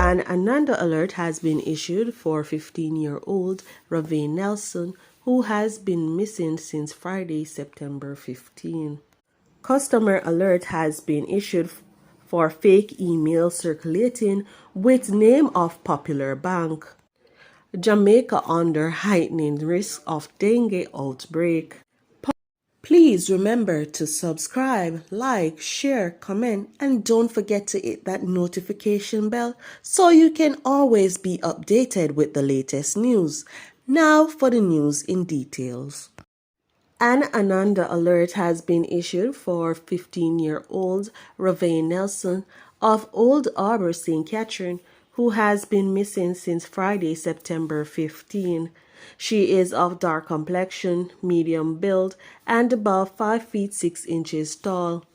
An Ananda alert has been issued for 15-year-old Ravane Nelson, who has been missing since Friday, September 15. Customer alert has been issued for fake email circulating with name of popular bank. Jamaica under heightening risk of dengue outbreak. Please remember to subscribe, like, share, comment, and don't forget to hit that notification bell so you can always be updated with the latest news. Now for the news in details. An Ananda alert has been issued for 15-year-old Ravane Nelson of Old Arbor, St. Catherine, who has been missing since Friday, September 15. She is of dark complexion, medium build, and about 5 feet 6 inches tall.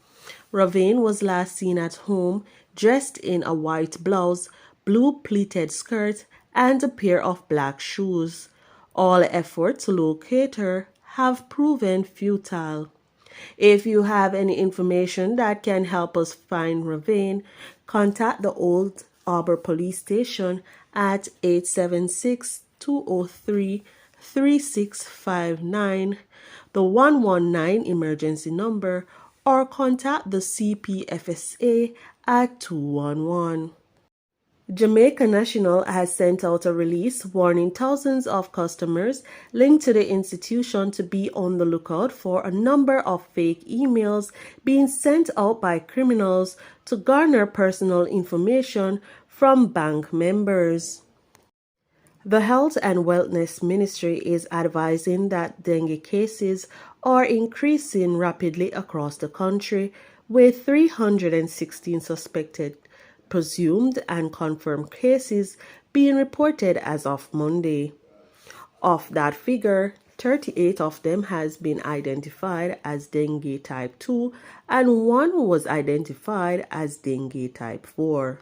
Ravane was last seen at home, dressed in a white blouse, blue pleated skirt, and a pair of black shoes. All efforts to locate her have proven futile. If you have any information that can help us find Ravane, contact the Old Arbor Police Station at 876-203-3659, the 119 emergency number, or contact the CPFSA at 211. Jamaica National has sent out a release warning thousands of customers linked to the institution to be on the lookout for a number of fake emails being sent out by criminals to garner personal information from bank members. The Health and Wellness Ministry is advising that dengue cases are increasing rapidly across the country, with 316 suspected, presumed and confirmed cases being reported as of Monday. Of that figure, 38 of them has been identified as dengue type 2 and one was identified as dengue type 4.